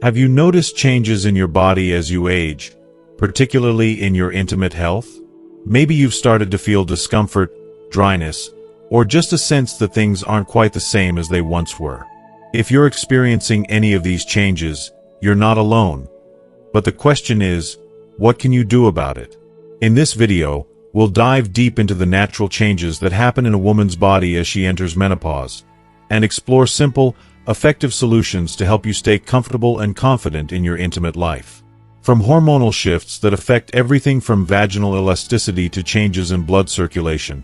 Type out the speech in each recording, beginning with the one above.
Have you noticed changes in your body as you age, particularly in your intimate health? Maybe you've started to feel discomfort, dryness, or just a sense that things aren't quite the same as they once were. If you're experiencing any of these changes, you're not alone. But the question is, what can you do about it? In this video, we'll dive deep into the natural changes that happen in a woman's body as she enters menopause, and explore simple, effective solutions to help you stay comfortable and confident in your intimate life. From hormonal shifts that affect everything from vaginal elasticity to changes in blood circulation,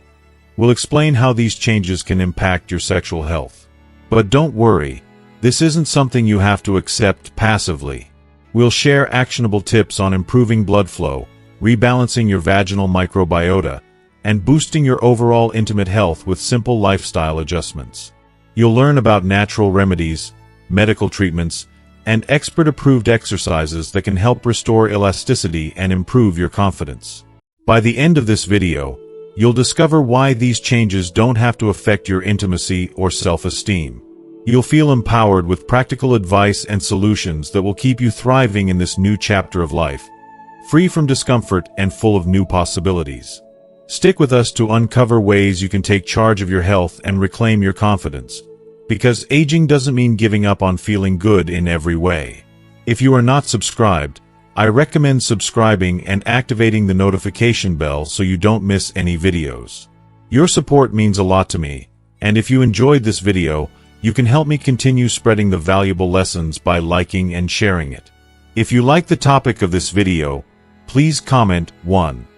we'll explain how these changes can impact your sexual health. But don't worry, this isn't something you have to accept passively. We'll share actionable tips on improving blood flow, rebalancing your vaginal microbiota, and boosting your overall intimate health with simple lifestyle adjustments. You'll learn about natural remedies, medical treatments, and expert-approved exercises that can help restore elasticity and improve your confidence. By the end of this video, you'll discover why these changes don't have to affect your intimacy or self-esteem. You'll feel empowered with practical advice and solutions that will keep you thriving in this new chapter of life, free from discomfort and full of new possibilities. Stick with us to uncover ways you can take charge of your health and reclaim your confidence, because aging doesn't mean giving up on feeling good in every way. If you are not subscribed, I recommend subscribing and activating the notification bell so you don't miss any videos. Your support means a lot to me, and if you enjoyed this video, you can help me continue spreading the valuable lessons by liking and sharing it. If you like the topic of this video, please comment 1.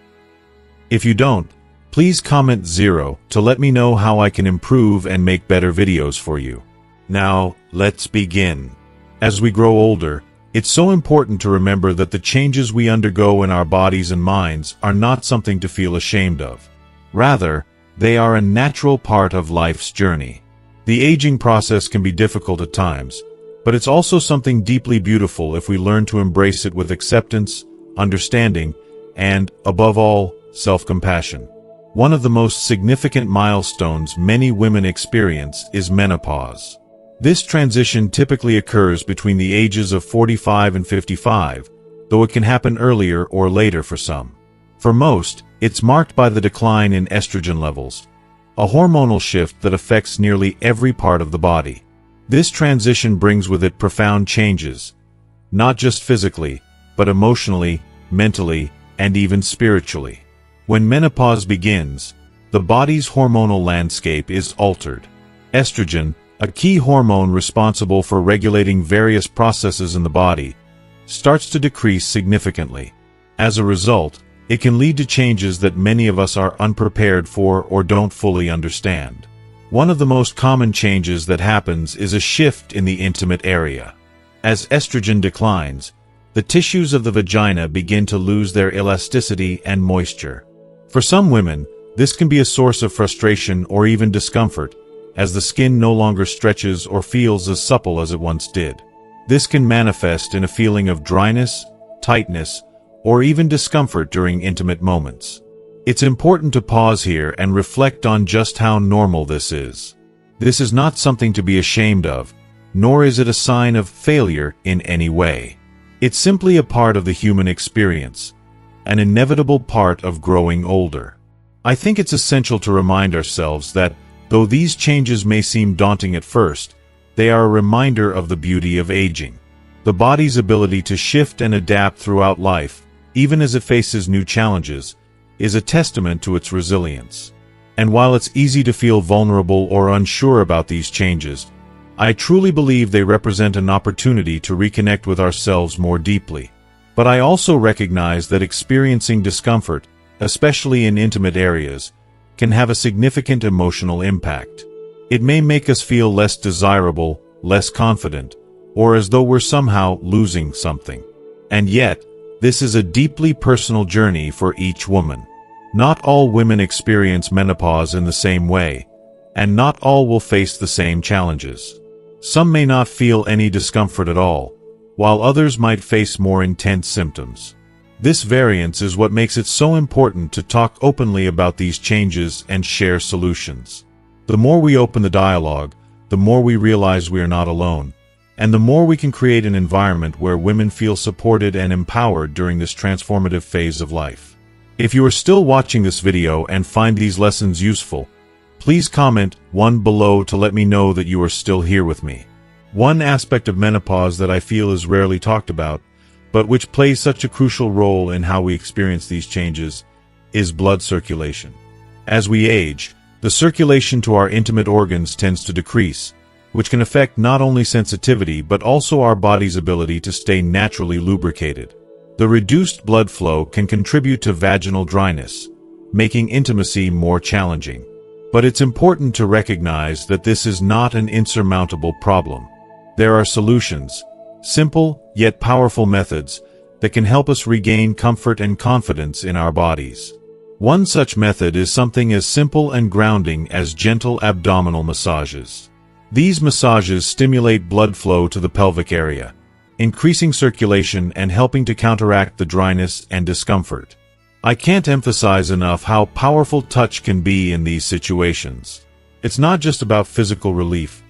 If you don't, please comment 0 to let me know how I can improve and make better videos for you. Now, let's begin. As we grow older, it's so important to remember that the changes we undergo in our bodies and minds are not something to feel ashamed of. Rather, they are a natural part of life's journey. The aging process can be difficult at times, but it's also something deeply beautiful if we learn to embrace it with acceptance, understanding, and, above all, self-compassion. One of the most significant milestones many women experience is menopause. This transition typically occurs between the ages of 45 and 55, though it can happen earlier or later for some. For most, it's marked by the decline in estrogen levels, a hormonal shift that affects nearly every part of the body. This transition brings with it profound changes, not just physically, but emotionally, mentally, and even spiritually. When menopause begins, the body's hormonal landscape is altered. Estrogen, a key hormone responsible for regulating various processes in the body, starts to decrease significantly. As a result, it can lead to changes that many of us are unprepared for or don't fully understand. One of the most common changes that happens is a shift in the intimate area. As estrogen declines, the tissues of the vagina begin to lose their elasticity and moisture. For some women, this can be a source of frustration or even discomfort, as the skin no longer stretches or feels as supple as it once did. This can manifest in a feeling of dryness, tightness, or even discomfort during intimate moments. It's important to pause here and reflect on just how normal this is. This is not something to be ashamed of, nor is it a sign of failure in any way. It's simply a part of the human experience, an inevitable part of growing older. I think it's essential to remind ourselves that, though these changes may seem daunting at first, they are a reminder of the beauty of aging. The body's ability to shift and adapt throughout life, even as it faces new challenges, is a testament to its resilience. And while it's easy to feel vulnerable or unsure about these changes, I truly believe they represent an opportunity to reconnect with ourselves more deeply. But I also recognize that experiencing discomfort, especially in intimate areas, can have a significant emotional impact. It may make us feel less desirable, less confident, or as though we're somehow losing something. And yet, this is a deeply personal journey for each woman. Not all women experience menopause in the same way, and not all will face the same challenges. Some may not feel any discomfort at all, while others might face more intense symptoms. This variance is what makes it so important to talk openly about these changes and share solutions. The more we open the dialogue, the more we realize we are not alone, And the more we can create an environment where women feel supported and empowered during this transformative phase of life. If you are still watching this video and find these lessons useful, please comment 1 below to let me know that you are still here with me. One aspect of menopause that I feel is rarely talked about, but which plays such a crucial role in how we experience these changes, is blood circulation. As we age, the circulation to our intimate organs tends to decrease, which can affect not only sensitivity but also our body's ability to stay naturally lubricated. The reduced blood flow can contribute to vaginal dryness, making intimacy more challenging. But it's important to recognize that this is not an insurmountable problem. There are solutions, simple yet powerful methods, that can help us regain comfort and confidence in our bodies. One such method is something as simple and grounding as gentle abdominal massages. These massages stimulate blood flow to the pelvic area, increasing circulation and helping to counteract the dryness and discomfort. I can't emphasize enough how powerful touch can be in these situations. It's not just about physical relief.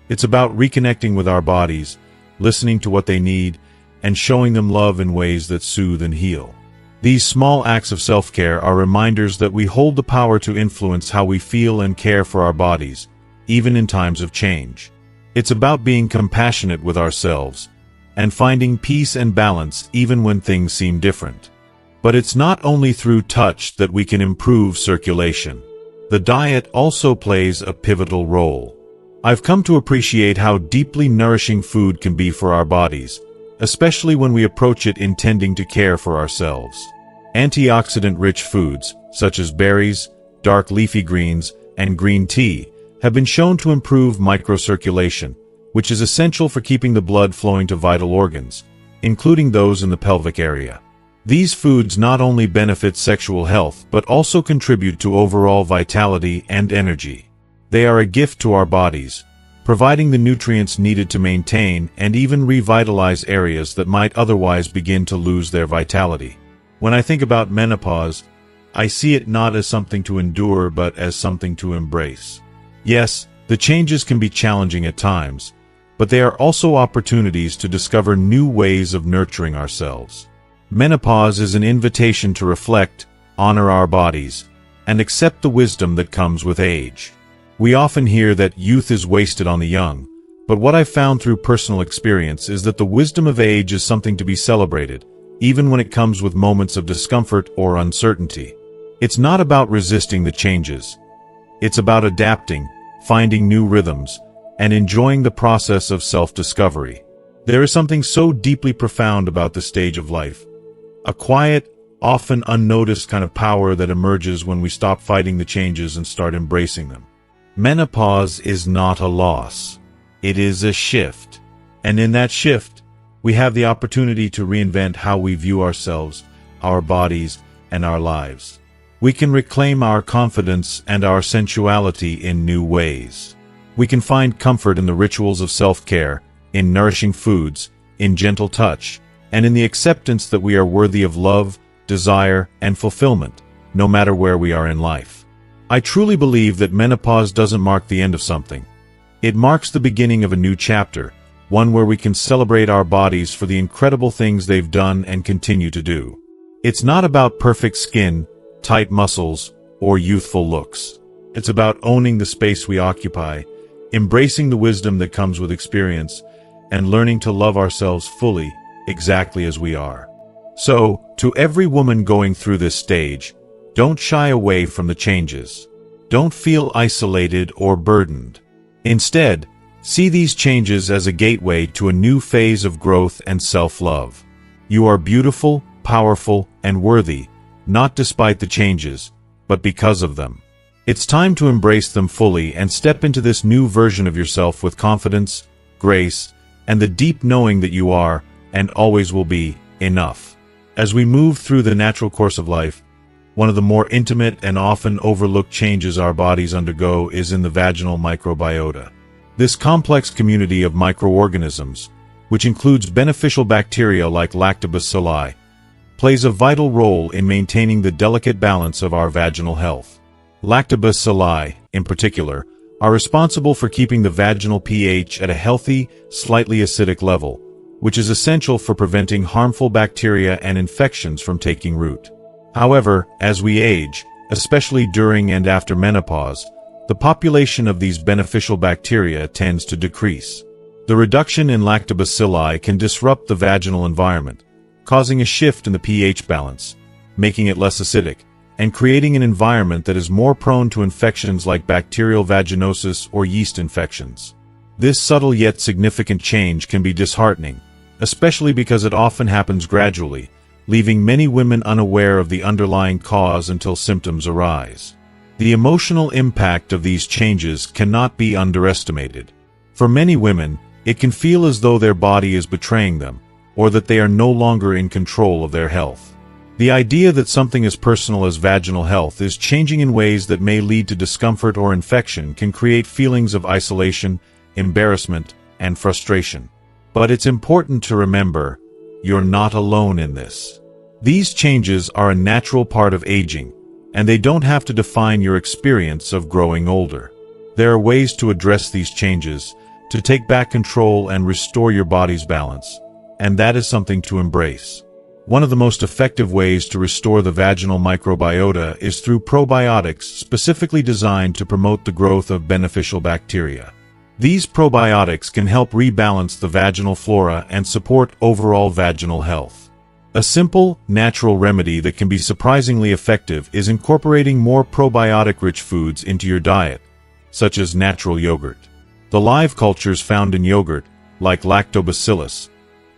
It's about reconnecting with our bodies, listening to what they need, and showing them love in ways that soothe and heal. These small acts of self-care are reminders that we hold the power to influence how we feel and care for our bodies, even in times of change. It's about being compassionate with ourselves and finding peace and balance even when things seem different. But it's not only through touch that we can improve circulation. The diet also plays a pivotal role. I've come to appreciate how deeply nourishing food can be for our bodies, especially when we approach it intending to care for ourselves. Antioxidant-rich foods, such as berries, dark leafy greens, and green tea, have been shown to improve microcirculation, which is essential for keeping the blood flowing to vital organs, including those in the pelvic area. These foods not only benefit sexual health but also contribute to overall vitality and energy. They are a gift to our bodies, providing the nutrients needed to maintain and even revitalize areas that might otherwise begin to lose their vitality. When I think about menopause, I see it not as something to endure but as something to embrace. Yes, the changes can be challenging at times, but they are also opportunities to discover new ways of nurturing ourselves. Menopause is an invitation to reflect, honor our bodies, and accept the wisdom that comes with age. We often hear that youth is wasted on the young, but what I've found through personal experience is that the wisdom of age is something to be celebrated, even when it comes with moments of discomfort or uncertainty. It's not about resisting the changes. It's about adapting, finding new rhythms, and enjoying the process of self-discovery. There is something so deeply profound about this stage of life. A quiet, often unnoticed kind of power that emerges when we stop fighting the changes and start embracing them. Menopause is not a loss. It is a shift. And in that shift, we have the opportunity to reinvent how we view ourselves, our bodies, and our lives. We can reclaim our confidence and our sensuality in new ways. We can find comfort in the rituals of self-care, in nourishing foods, in gentle touch, and in the acceptance that we are worthy of love, desire, and fulfillment, no matter where we are in life. I truly believe that menopause doesn't mark the end of something. It marks the beginning of a new chapter, one where we can celebrate our bodies for the incredible things they've done and continue to do. It's not about perfect skin, tight muscles, or youthful looks. It's about owning the space we occupy, embracing the wisdom that comes with experience, and learning to love ourselves fully, exactly as we are. So, to every woman going through this stage, don't shy away from the changes. Don't feel isolated or burdened. Instead, see these changes as a gateway to a new phase of growth and self-love. You are beautiful, powerful, and worthy, not despite the changes, but because of them. It's time to embrace them fully and step into this new version of yourself with confidence, grace, and the deep knowing that you are, and always will be, enough. As we move through the natural course of life, one of the more intimate and often overlooked changes our bodies undergo is in the vaginal microbiota. This complex community of microorganisms, which includes beneficial bacteria like lactobacilli, plays a vital role in maintaining the delicate balance of our vaginal health. Lactobacilli, in particular, are responsible for keeping the vaginal pH at a healthy, slightly acidic level, which is essential for preventing harmful bacteria and infections from taking root. However, as we age, especially during and after menopause, the population of these beneficial bacteria tends to decrease. The reduction in lactobacilli can disrupt the vaginal environment, causing a shift in the pH balance, making it less acidic, and creating an environment that is more prone to infections like bacterial vaginosis or yeast infections. This subtle yet significant change can be disheartening, especially because it often happens gradually, leaving many women unaware of the underlying cause until symptoms arise. The emotional impact of these changes cannot be underestimated. For many women, it can feel as though their body is betraying them, or that they are no longer in control of their health. The idea that something as personal as vaginal health is changing in ways that may lead to discomfort or infection can create feelings of isolation, embarrassment, and frustration. But it's important to remember, you're not alone in this. These changes are a natural part of aging, and they don't have to define your experience of growing older. There are ways to address these changes, to take back control and restore your body's balance, and that is something to embrace. One of the most effective ways to restore the vaginal microbiota is through probiotics specifically designed to promote the growth of beneficial bacteria. These probiotics can help rebalance the vaginal flora and support overall vaginal health. A simple, natural remedy that can be surprisingly effective is incorporating more probiotic-rich foods into your diet, such as natural yogurt. The live cultures found in yogurt, like lactobacillus,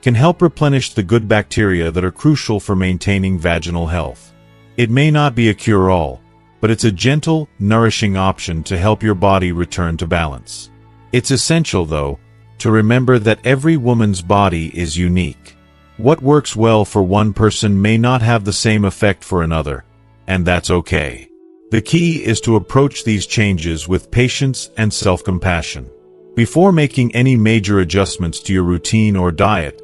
can help replenish the good bacteria that are crucial for maintaining vaginal health. It may not be a cure-all, but it's a gentle, nourishing option to help your body return to balance. It's essential, though, to remember that every woman's body is unique. What works well for one person may not have the same effect for another, and that's okay. The key is to approach these changes with patience and self-compassion. Before making any major adjustments to your routine or diet,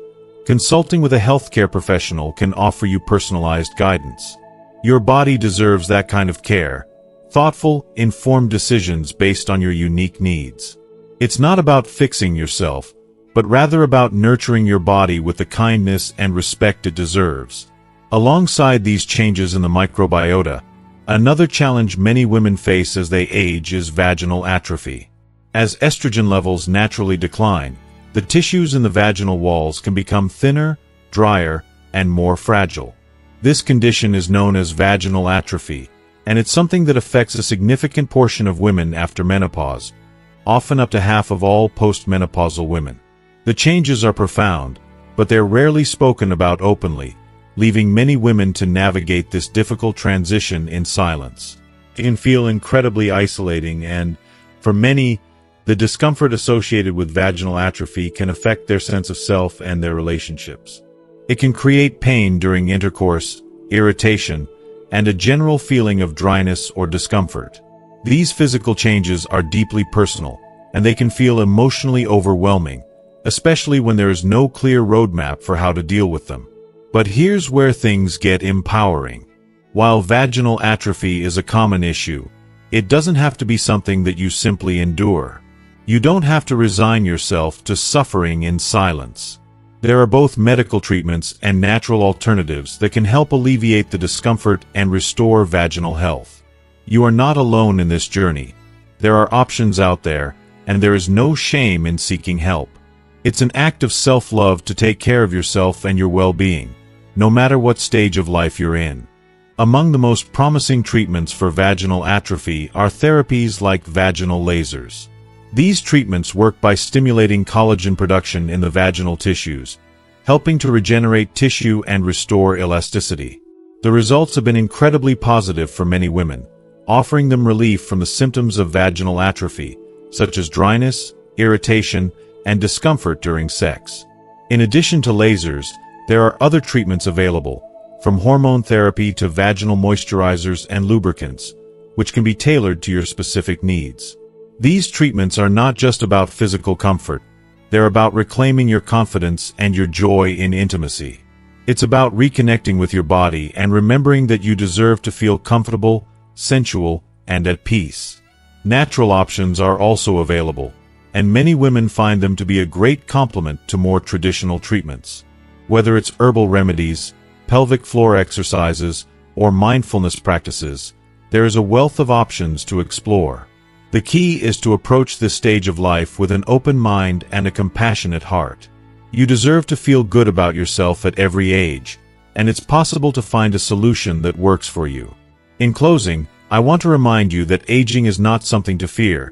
consulting with a healthcare professional can offer you personalized guidance. Your body deserves that kind of care, thoughtful, informed decisions based on your unique needs. It's not about fixing yourself, but rather about nurturing your body with the kindness and respect it deserves. Alongside these changes in the microbiota, another challenge many women face as they age is vaginal atrophy. As estrogen levels naturally decline, the tissues in the vaginal walls can become thinner, drier, and more fragile. This condition is known as vaginal atrophy, and it's something that affects a significant portion of women after menopause, often up to half of all postmenopausal women. The changes are profound, but they're rarely spoken about openly, leaving many women to navigate this difficult transition in silence. It can feel incredibly isolating, and, for many, the discomfort associated with vaginal atrophy can affect their sense of self and their relationships. It can create pain during intercourse, irritation, and a general feeling of dryness or discomfort. These physical changes are deeply personal, and they can feel emotionally overwhelming, especially when there is no clear roadmap for how to deal with them. But here's where things get empowering. While vaginal atrophy is a common issue, it doesn't have to be something that you simply endure. You don't have to resign yourself to suffering in silence. There are both medical treatments and natural alternatives that can help alleviate the discomfort and restore vaginal health. You are not alone in this journey. There are options out there, and there is no shame in seeking help. It's an act of self-love to take care of yourself and your well-being, no matter what stage of life you're in. Among the most promising treatments for vaginal atrophy are therapies like vaginal lasers. These treatments work by stimulating collagen production in the vaginal tissues, helping to regenerate tissue and restore elasticity. The results have been incredibly positive for many women, offering them relief from the symptoms of vaginal atrophy, such as dryness, irritation, and discomfort during sex. In addition to lasers, there are other treatments available, from hormone therapy to vaginal moisturizers and lubricants, which can be tailored to your specific needs. These treatments are not just about physical comfort. They're about reclaiming your confidence and your joy in intimacy. It's about reconnecting with your body and remembering that you deserve to feel comfortable, sensual, and at peace. Natural options are also available, and many women find them to be a great complement to more traditional treatments. Whether it's herbal remedies, pelvic floor exercises, or mindfulness practices, there is a wealth of options to explore. The key is to approach this stage of life with an open mind and a compassionate heart. You deserve to feel good about yourself at every age, and it's possible to find a solution that works for you. In closing, I want to remind you that aging is not something to fear.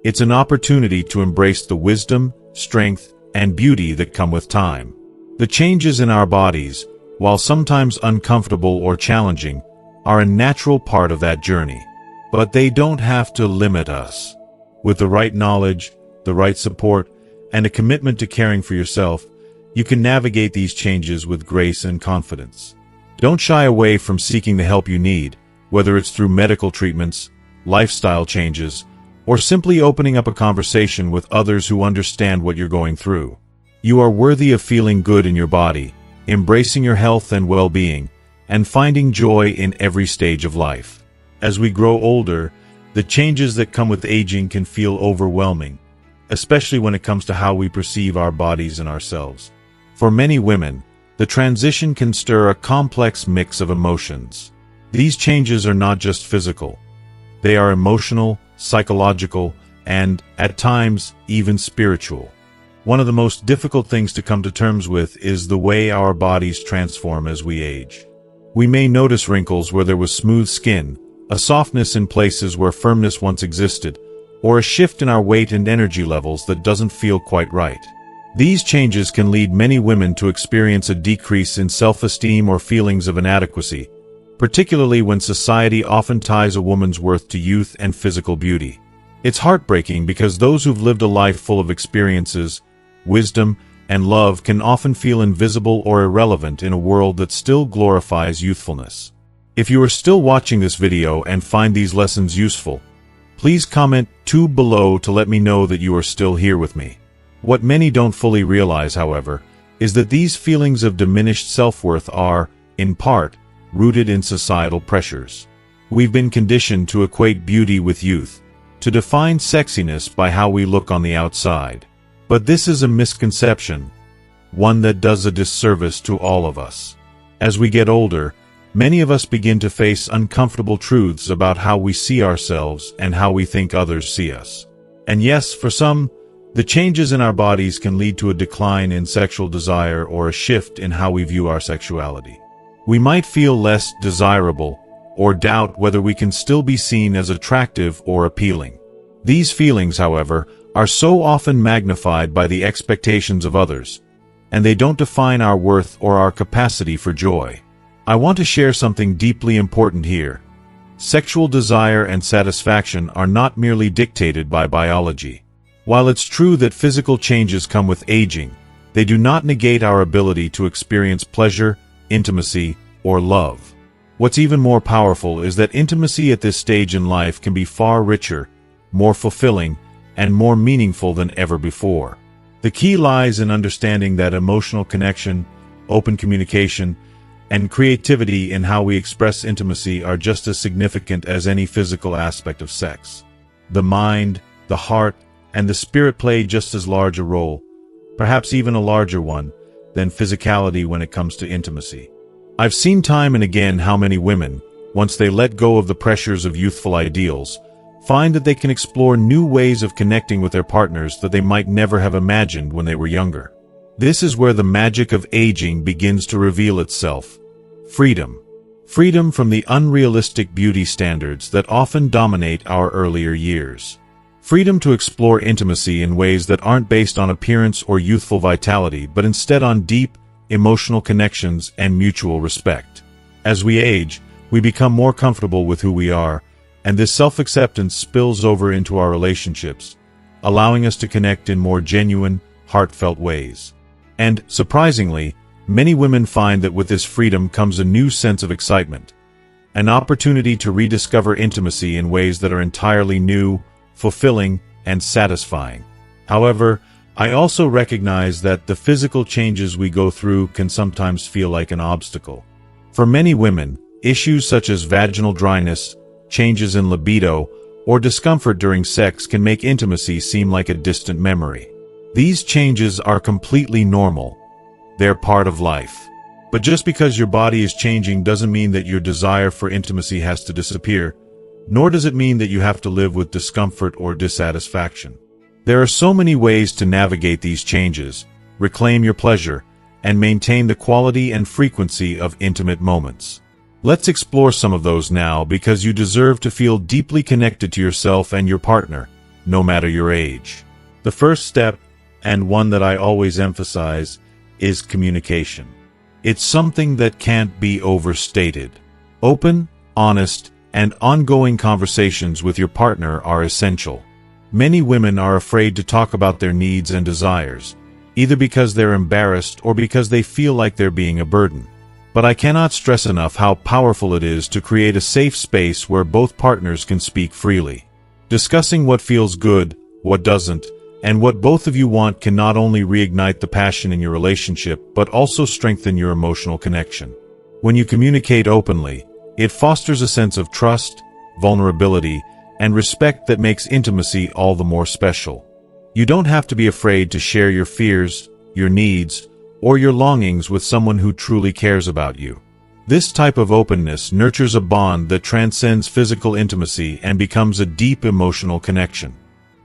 It's an opportunity to embrace the wisdom, strength, and beauty that come with time. The changes in our bodies, while sometimes uncomfortable or challenging, are a natural part of that journey. But they don't have to limit us. With the right knowledge, the right support, and a commitment to caring for yourself, you can navigate these changes with grace and confidence. Don't shy away from seeking the help you need, whether it's through medical treatments, lifestyle changes, or simply opening up a conversation with others who understand what you're going through. You are worthy of feeling good in your body, embracing your health and well-being, and finding joy in every stage of life. As we grow older, the changes that come with aging can feel overwhelming, especially when it comes to how we perceive our bodies and ourselves. For many women, the transition can stir a complex mix of emotions. These changes are not just physical. They are emotional, psychological, and, at times, even spiritual. One of the most difficult things to come to terms with is the way our bodies transform as we age. We may notice wrinkles where there was smooth skin, a softness in places where firmness once existed, or a shift in our weight and energy levels that doesn't feel quite right. These changes can lead many women to experience a decrease in self-esteem or feelings of inadequacy, particularly when society often ties a woman's worth to youth and physical beauty. It's heartbreaking because those who've lived a life full of experiences, wisdom, and love can often feel invisible or irrelevant in a world that still glorifies youthfulness. If you are still watching this video and find these lessons useful, please comment below to let me know that you are still here with me. What many don't fully realize, however, is that these feelings of diminished self-worth are, in part, rooted in societal pressures. We've been conditioned to equate beauty with youth, to define sexiness by how we look on the outside. But this is a misconception, one that does a disservice to all of us. As we get older, many of us begin to face uncomfortable truths about how we see ourselves and how we think others see us. And yes, for some, the changes in our bodies can lead to a decline in sexual desire or a shift in how we view our sexuality. We might feel less desirable or doubt whether we can still be seen as attractive or appealing. These feelings, however, are so often magnified by the expectations of others, and they don't define our worth or our capacity for joy. I want to share something deeply important here. Sexual desire and satisfaction are not merely dictated by biology. While it's true that physical changes come with aging, they do not negate our ability to experience pleasure, intimacy, or love. What's even more powerful is that intimacy at this stage in life can be far richer, more fulfilling, and more meaningful than ever before. The key lies in understanding that emotional connection, open communication, and creativity in how we express intimacy are just as significant as any physical aspect of sex. The mind, the heart, and the spirit play just as large a role, perhaps even a larger one, than physicality when it comes to intimacy. I've seen time and again how many women, once they let go of the pressures of youthful ideals, find that they can explore new ways of connecting with their partners that they might never have imagined when they were younger. This is where the magic of aging begins to reveal itself. Freedom. Freedom from the unrealistic beauty standards that often dominate our earlier years. Freedom to explore intimacy in ways that aren't based on appearance or youthful vitality, but instead on deep, emotional connections and mutual respect. As we age, we become more comfortable with who we are, and this self-acceptance spills over into our relationships, allowing us to connect in more genuine, heartfelt ways. And, surprisingly, many women find that with this freedom comes a new sense of excitement, an opportunity to rediscover intimacy in ways that are entirely new, fulfilling, and satisfying. However, I also recognize that the physical changes we go through can sometimes feel like an obstacle. For many women, issues such as vaginal dryness, changes in libido, or discomfort during sex can make intimacy seem like a distant memory. These changes are completely normal. They're part of life. But just because your body is changing doesn't mean that your desire for intimacy has to disappear, nor does it mean that you have to live with discomfort or dissatisfaction. There are so many ways to navigate these changes, reclaim your pleasure, and maintain the quality and frequency of intimate moments. Let's explore some of those now, because you deserve to feel deeply connected to yourself and your partner, no matter your age. The first step, and one that I always emphasize, is communication. It's something that can't be overstated. Open, honest, and ongoing conversations with your partner are essential. Many women are afraid to talk about their needs and desires, either because they're embarrassed or because they feel like they're being a burden. But I cannot stress enough how powerful it is to create a safe space where both partners can speak freely. Discussing what feels good, what doesn't, and what both of you want can not only reignite the passion in your relationship, but also strengthen your emotional connection. When you communicate openly, it fosters a sense of trust, vulnerability, and respect that makes intimacy all the more special. You don't have to be afraid to share your fears, your needs, or your longings with someone who truly cares about you. This type of openness nurtures a bond that transcends physical intimacy and becomes a deep emotional connection.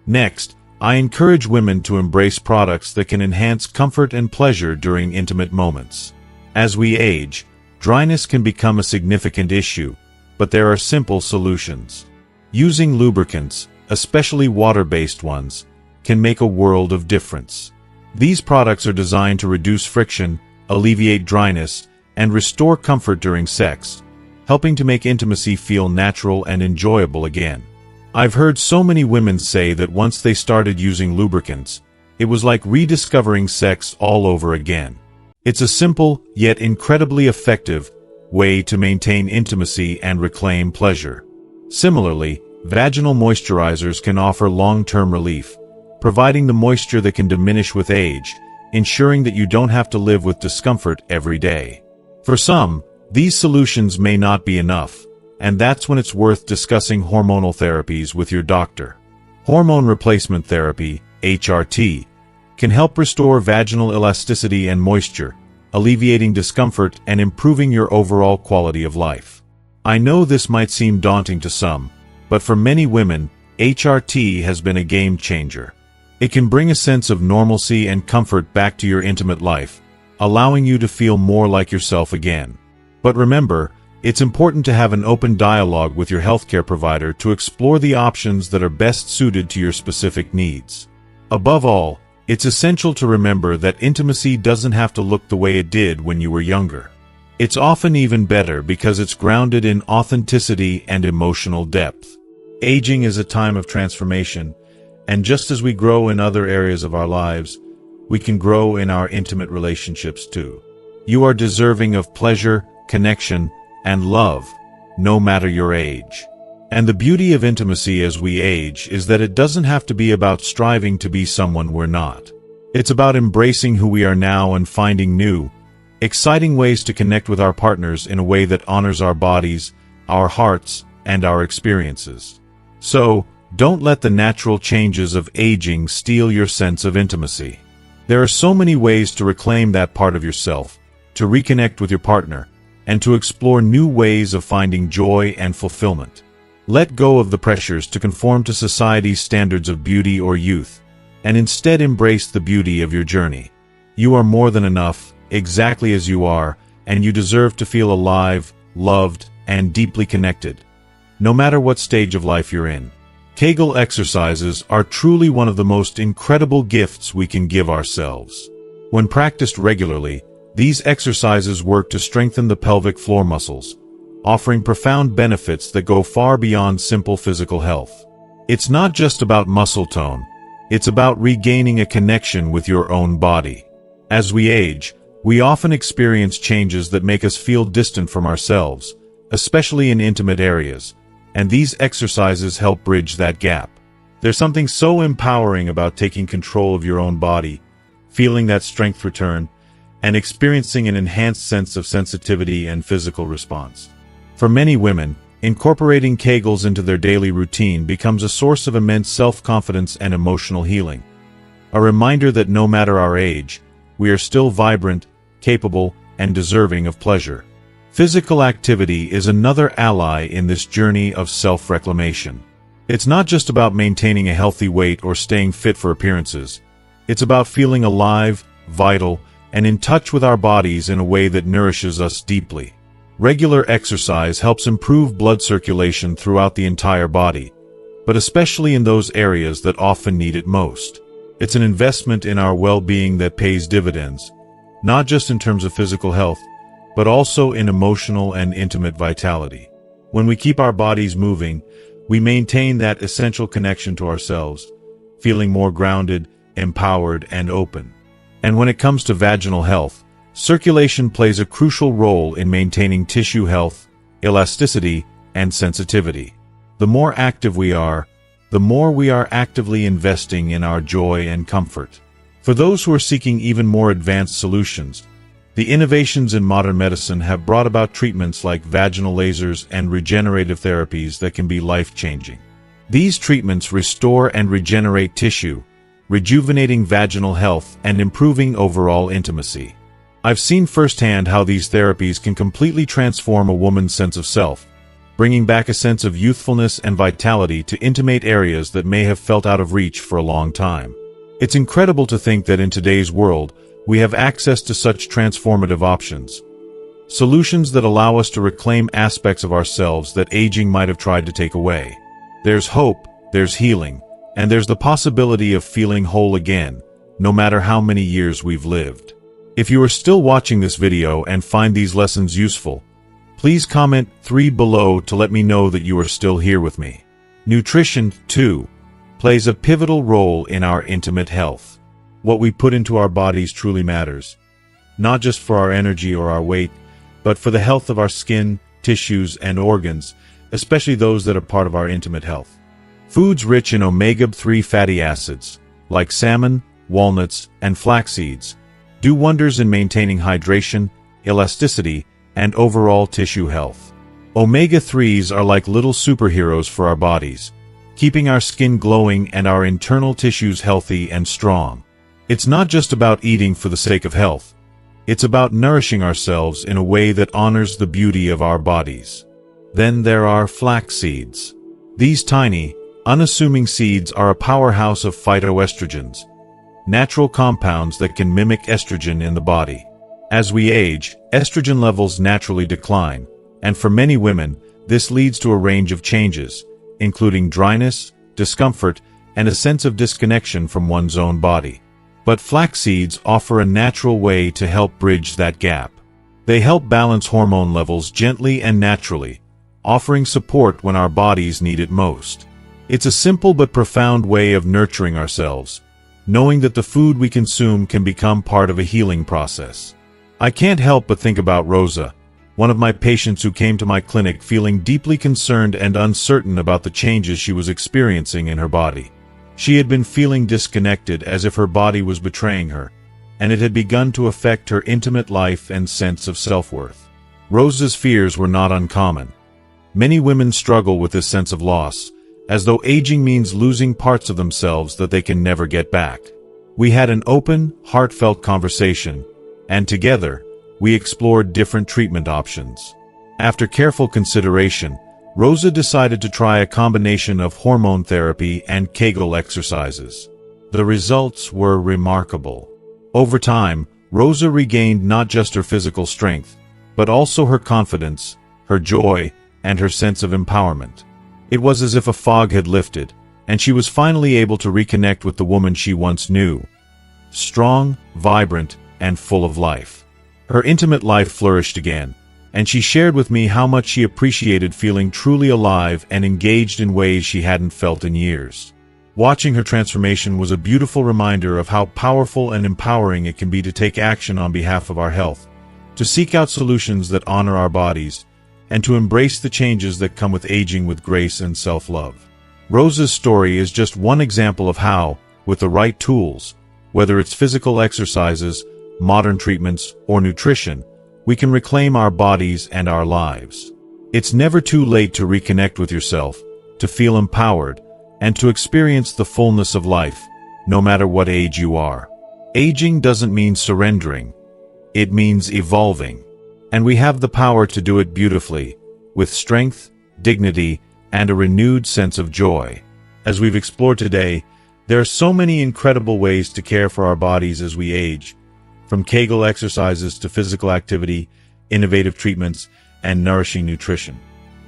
Next, I encourage women to embrace products that can enhance comfort and pleasure during intimate moments. As we age, dryness can become a significant issue, but there are simple solutions. Using lubricants, especially water-based ones, can make a world of difference. These products are designed to reduce friction, alleviate dryness, and restore comfort during sex, helping to make intimacy feel natural and enjoyable again. I've heard so many women say that once they started using lubricants, it was like rediscovering sex all over again. It's a simple, yet incredibly effective, way to maintain intimacy and reclaim pleasure. Similarly, vaginal moisturizers can offer long-term relief, providing the moisture that can diminish with age, ensuring that you don't have to live with discomfort every day. For some, these solutions may not be enough, and that's when it's worth discussing hormonal therapies with your doctor. Hormone replacement therapy, HRT, can help restore vaginal elasticity and moisture, alleviating discomfort and improving your overall quality of life. I know this might seem daunting to some, but for many women, HRT has been a game changer. It can bring a sense of normalcy and comfort back to your intimate life, allowing you to feel more like yourself again. But remember, it's important to have an open dialogue with your healthcare provider to explore the options that are best suited to your specific needs. Above all, it's essential to remember that intimacy doesn't have to look the way it did when you were younger. It's often even better because it's grounded in authenticity and emotional depth. Aging is a time of transformation, and just as we grow in other areas of our lives, we can grow in our intimate relationships too. You are deserving of pleasure, connection, and love, no matter your age. And the beauty of intimacy as we age is that it doesn't have to be about striving to be someone we're not. It's about embracing who we are now and finding new, exciting ways to connect with our partners in a way that honors our bodies, our hearts, and our experiences. So, don't let the natural changes of aging steal your sense of intimacy. There are so many ways to reclaim that part of yourself, to reconnect with your partner, and to explore new ways of finding joy and fulfillment. Let go of the pressures to conform to society's standards of beauty or youth, and instead embrace the beauty of your journey. You are more than enough, exactly as you are, and you deserve to feel alive, loved, and deeply connected, no matter what stage of life you're in. Kegel exercises are truly one of the most incredible gifts we can give ourselves. When practiced regularly, these exercises work to strengthen the pelvic floor muscles, offering profound benefits that go far beyond simple physical health. It's not just about muscle tone, it's about regaining a connection with your own body. As we age, we often experience changes that make us feel distant from ourselves, especially in intimate areas, and these exercises help bridge that gap. There's something so empowering about taking control of your own body, feeling that strength return, and experiencing an enhanced sense of sensitivity and physical response. For many women, Incorporating Kegels into their daily routine becomes a source of immense self-confidence and emotional healing. A reminder that no matter our age, we are still vibrant, capable, and deserving of pleasure. Physical activity is another ally in this journey of self-reclamation. It's not just about maintaining a healthy weight or staying fit for appearances. It's about feeling alive, vital, and in touch with our bodies in a way that nourishes us deeply. Regular exercise helps improve blood circulation throughout the entire body, but especially in those areas that often need it most. It's an investment in our well-being that pays dividends, not just in terms of physical health, but also in emotional and intimate vitality. When we keep our bodies moving, we maintain that essential connection to ourselves, feeling more grounded, empowered, and open. And when it comes to vaginal health, circulation plays a crucial role in maintaining tissue health, elasticity, and sensitivity. The more active we are, the more we are actively investing in our joy and comfort. For those who are seeking even more advanced solutions, the innovations in modern medicine have brought about treatments like vaginal lasers and regenerative therapies that can be life-changing. These treatments restore and regenerate tissue, rejuvenating vaginal health and improving overall intimacy. I've seen firsthand how these therapies can completely transform a woman's sense of self, bringing back a sense of youthfulness and vitality to intimate areas that may have felt out of reach for a long time. It's incredible to think that in today's world, we have access to such transformative options. Solutions that allow us to reclaim aspects of ourselves that aging might have tried to take away. There's hope, there's healing, and there's the possibility of feeling whole again, no matter how many years we've lived. If you are still watching this video and find these lessons useful, please comment 3 below to let me know that you are still here with me. Nutrition, too, plays a pivotal role in our intimate health. What we put into our bodies truly matters, not just for our energy or our weight, but for the health of our skin, tissues, and organs, especially those that are part of our intimate health. Foods rich in omega-3 fatty acids, like salmon, walnuts, and flax seeds, do wonders in maintaining hydration, elasticity, and overall tissue health. Omega-3s are like little superheroes for our bodies, keeping our skin glowing and our internal tissues healthy and strong. It's not just about eating for the sake of health. It's about nourishing ourselves in a way that honors the beauty of our bodies. Then there are flax seeds. These tiny, unassuming seeds are a powerhouse of phytoestrogens, natural compounds that can mimic estrogen in the body. As we age, estrogen levels naturally decline, and for many women, this leads to a range of changes, including dryness, discomfort, and a sense of disconnection from one's own body. But flax seeds offer a natural way to help bridge that gap. They help balance hormone levels gently and naturally, offering support when our bodies need it most. It's a simple but profound way of nurturing ourselves, knowing that the food we consume can become part of a healing process. I can't help but think about Rosa, one of my patients who came to my clinic feeling deeply concerned and uncertain about the changes she was experiencing in her body. She had been feeling disconnected, as if her body was betraying her, and it had begun to affect her intimate life and sense of self-worth. Rosa's fears were not uncommon. Many women struggle with this sense of loss, as though aging means losing parts of themselves that they can never get back. We had an open, heartfelt conversation, and together, we explored different treatment options. After careful consideration, Rosa decided to try a combination of hormone therapy and Kegel exercises. The results were remarkable. Over time, Rosa regained not just her physical strength, but also her confidence, her joy, and her sense of empowerment. It was as if a fog had lifted, and she was finally able to reconnect with the woman she once knew. Strong, vibrant, and full of life. Her intimate life flourished again, and she shared with me how much she appreciated feeling truly alive and engaged in ways she hadn't felt in years. Watching her transformation was a beautiful reminder of how powerful and empowering it can be to take action on behalf of our health, to seek out solutions that honor our bodies, and to embrace the changes that come with aging with grace and self-love. Rosa's story is just one example of how, with the right tools, whether it's physical exercises, modern treatments, or nutrition, we can reclaim our bodies and our lives. It's never too late to reconnect with yourself, to feel empowered, and to experience the fullness of life, no matter what age you are. Aging doesn't mean surrendering. It means evolving. And we have the power to do it beautifully, with strength, dignity, and a renewed sense of joy. As we've explored today, there are so many incredible ways to care for our bodies as we age, from Kegel exercises to physical activity, innovative treatments, and nourishing nutrition.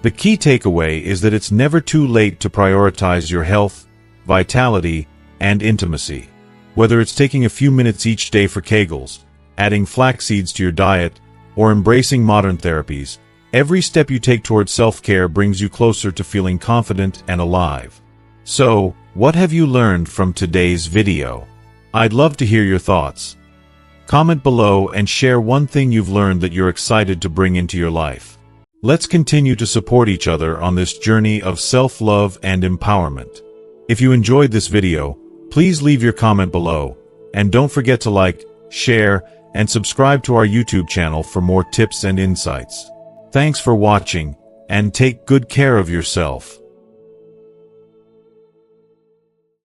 The key takeaway is that it's never too late to prioritize your health, vitality, and intimacy. Whether it's taking a few minutes each day for Kegels, adding flax seeds to your diet, or embracing modern therapies, every step you take towards self-care brings you closer to feeling confident and alive. So, what have you learned from today's video? I'd love to hear your thoughts. Comment below and share one thing you've learned that you're excited to bring into your life. Let's continue to support each other on this journey of self-love and empowerment. If you enjoyed this video, please leave your comment below, and don't forget to like, share, and subscribe to our YouTube channel for more tips and insights. Thanks for watching, and take good care of yourself.